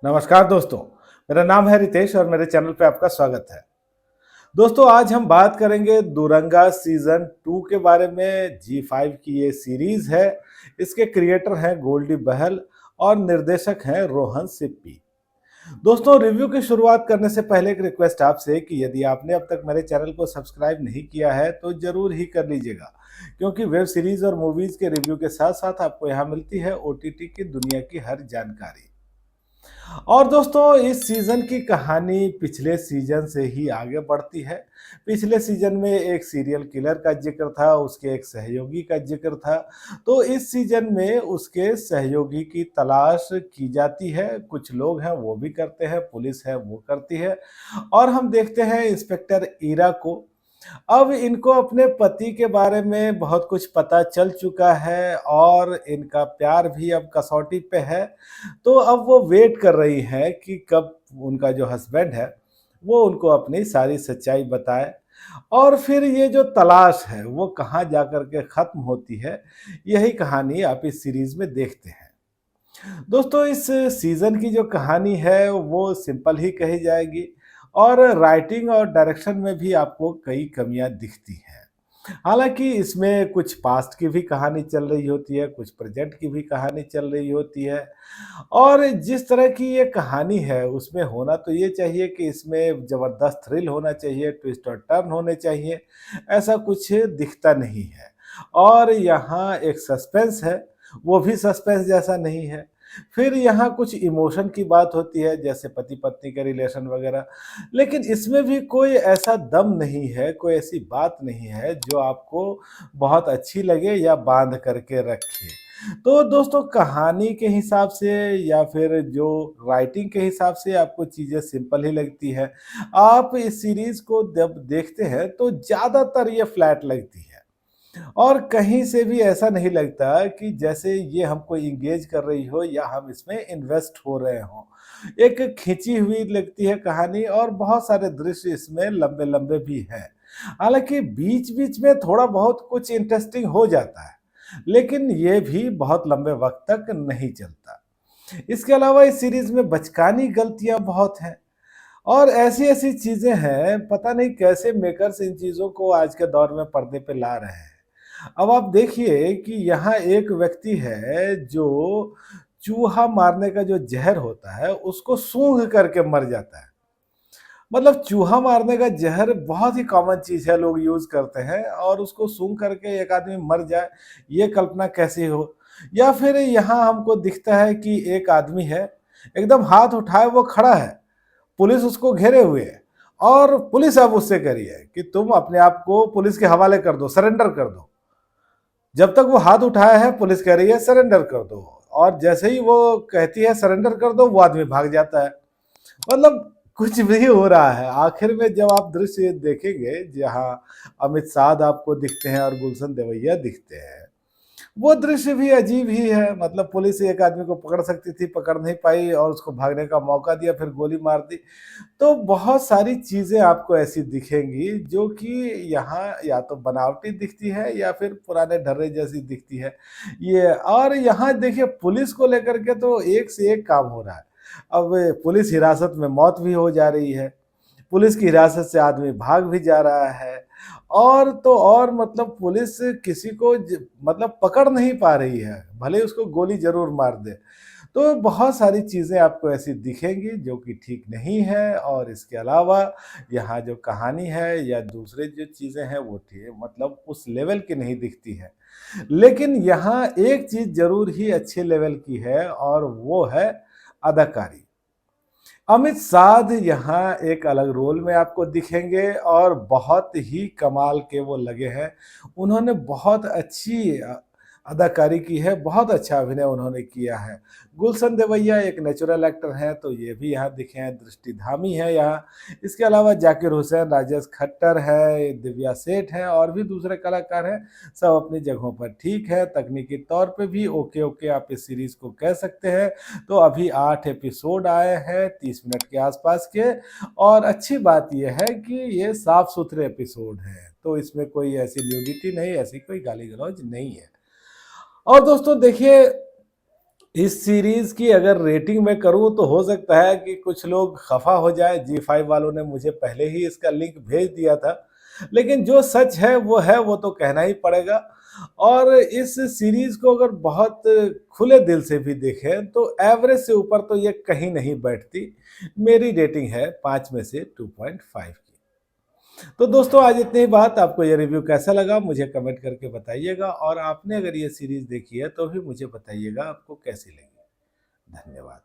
नमस्कार दोस्तों, मेरा नाम है रितेश और मेरे चैनल पे आपका स्वागत है। दोस्तों आज हम बात करेंगे दुरंगा सीजन 2 के बारे में। जी5 की ये सीरीज है। इसके क्रिएटर हैं गोल्डी बहल और निर्देशक हैं रोहन सिप्पी। दोस्तों रिव्यू की शुरुआत करने से पहले एक रिक्वेस्ट आपसे कि यदि आपने अब तक मेरे चैनल को सब्सक्राइब नहीं किया है तो जरूर ही कर लीजिएगा, क्योंकि वेब सीरीज और मूवीज के रिव्यू के साथ साथ आपको यहाँ मिलती है ओटीटी की दुनिया की हर जानकारी। और दोस्तों इस सीजन की कहानी पिछले सीजन से ही आगे बढ़ती है। पिछले सीजन में एक सीरियल किलर का जिक्र था, उसके एक सहयोगी का जिक्र था। तो इस सीजन में उसके सहयोगी की तलाश की जाती है। कुछ लोग हैं वो भी करते हैं, पुलिस है वो करती है। और हम देखते हैं इंस्पेक्टर ईरा को। अब इनको अपने पति के बारे में बहुत कुछ पता चल चुका है और इनका प्यार भी अब कसौटी पे है। तो अब वो वेट कर रही हैं कि कब उनका जो हस्बैंड है वो उनको अपनी सारी सच्चाई बताए और फिर ये जो तलाश है वो कहाँ जाकर के खत्म होती है। यही कहानी आप इस सीरीज में देखते हैं। दोस्तों इस सीजन की जो कहानी है वो सिंपल ही कही जाएगी और राइटिंग और डायरेक्शन में भी आपको कई कमियां दिखती हैं। हालांकि इसमें कुछ पास्ट की भी कहानी चल रही होती है, कुछ प्रेजेंट की भी कहानी चल रही होती है। और जिस तरह की ये कहानी है उसमें होना तो ये चाहिए कि इसमें जबरदस्त थ्रिल होना चाहिए, ट्विस्ट और टर्न होने चाहिए। ऐसा कुछ दिखता नहीं है। और यहाँ एक सस्पेंस है, वो भी सस्पेंस जैसा नहीं है। फिर यहाँ कुछ इमोशन की बात होती है जैसे पति पत्नी का रिलेशन वगैरह। लेकिन इसमें भी कोई ऐसा दम नहीं है, कोई ऐसी बात नहीं है जो आपको बहुत अच्छी लगे या बांध करके रखे। तो दोस्तों कहानी के हिसाब से या फिर जो राइटिंग के हिसाब से आपको चीज़ें सिंपल ही लगती है। आप इस सीरीज को जब देखते हैं तो ज़्यादातर ये फ्लैट लगती है और कहीं से भी ऐसा नहीं लगता कि जैसे ये हमको इंगेज कर रही हो या हम इसमें इन्वेस्ट हो रहे हों। एक खिंची हुई लगती है कहानी और बहुत सारे दृश्य इसमें लंबे लंबे भी हैं। हालांकि बीच बीच में थोड़ा बहुत कुछ इंटरेस्टिंग हो जाता है, लेकिन ये भी बहुत लंबे वक्त तक नहीं चलता। इसके अलावा इस सीरीज में बचकानी गलतियां बहुत हैं और ऐसी ऐसी चीजें हैं, पता नहीं कैसे मेकर्स इन चीजों को आज के दौर में पर्दे पे ला रहे हैं। अब आप देखिए कि यहाँ एक व्यक्ति है जो चूहा मारने का जो जहर होता है उसको सूंघ करके मर जाता है। मतलब चूहा मारने का जहर बहुत ही कॉमन चीज है, लोग यूज करते हैं और उसको सूंघ करके एक आदमी मर जाए, ये कल्पना कैसी हो। या फिर यहाँ हमको दिखता है कि एक आदमी है, एकदम हाथ उठाए वो खड़ा है, पुलिस उसको घेरे हुए है और पुलिस अब उससे कह रही है कि तुम अपने आप को पुलिस के हवाले कर दो, सरेंडर कर दो। जब तक वो हाथ उठाया है पुलिस कह रही है सरेंडर कर दो, और जैसे ही वो कहती है सरेंडर कर दो वो आदमी भाग जाता है। मतलब कुछ भी हो रहा है। आखिर में जब आप दृश्य देखेंगे जहां अमित साध आपको दिखते हैं और गुलशन देवैया दिखते हैं, वो दृश्य भी अजीब ही है। मतलब पुलिस एक आदमी को पकड़ सकती थी, पकड़ नहीं पाई और उसको भागने का मौका दिया, फिर गोली मार दी। तो बहुत सारी चीजें आपको ऐसी दिखेंगी जो कि यहाँ या तो बनावटी दिखती है या फिर पुराने ढर्रे जैसी दिखती है ये। और यहाँ देखिए पुलिस को लेकर के तो एक से एक काम हो रहा है। अब पुलिस हिरासत में मौत भी हो जा रही है, पुलिस की हिरासत से आदमी भाग भी जा रहा है। और तो और मतलब पुलिस किसी को मतलब पकड़ नहीं पा रही है, भले उसको गोली जरूर मार दे। तो बहुत सारी चीज़ें आपको ऐसी दिखेंगी जो कि ठीक नहीं है। और इसके अलावा यहाँ जो कहानी है या दूसरे जो चीज़ें हैं वो ठीक मतलब उस लेवल की नहीं दिखती है। लेकिन यहाँ एक चीज़ ज़रूर ही अच्छे लेवल की है और वो है अदाकारी। अमित साध यहाँ एक अलग रोल में आपको दिखेंगे और बहुत ही कमाल के वो लगे हैं। उन्होंने बहुत अच्छी अदाकारी की है, बहुत अच्छा अभिनय उन्होंने किया है। गुलशन देवैया एक नेचुरल एक्टर हैं तो ये भी यहाँ दिखे हैं, दृष्टि धामी है यहाँ। इसके अलावा जाकिर हुसैन, राजेश खट्टर है, दिव्या सेठ हैं और भी दूसरे कलाकार हैं। सब अपनी जगहों पर ठीक है। तकनीकी तौर पे भी ओके ओके आप इस सीरीज को कह सकते हैं। तो अभी 8 एपिसोड आए हैं 30 मिनट के आसपास के। और अच्छी बात यह है कि ये साफ सुथरे एपिसोड हैं, तो इसमें कोई ऐसी न्यूडिटी नहीं, ऐसी कोई गाली गलौज नहीं है। और दोस्तों देखिए इस सीरीज़ की अगर रेटिंग मैं करूँ तो हो सकता है कि कुछ लोग खफ़ा हो जाएँ, जी5 वालों ने मुझे पहले ही इसका लिंक भेज दिया था। लेकिन जो सच है वो तो कहना ही पड़ेगा। और इस सीरीज़ को अगर बहुत खुले दिल से भी देखें तो एवरेज से ऊपर तो ये कहीं नहीं बैठती। मेरी रेटिंग है 5 में से 2.5 की। तो दोस्तों आज इतनी ही बात। आपको ये रिव्यू कैसा लगा मुझे कमेंट करके बताइएगा और आपने अगर ये सीरीज़ देखी है तो भी मुझे बताइएगा आपको कैसी लगी। धन्यवाद।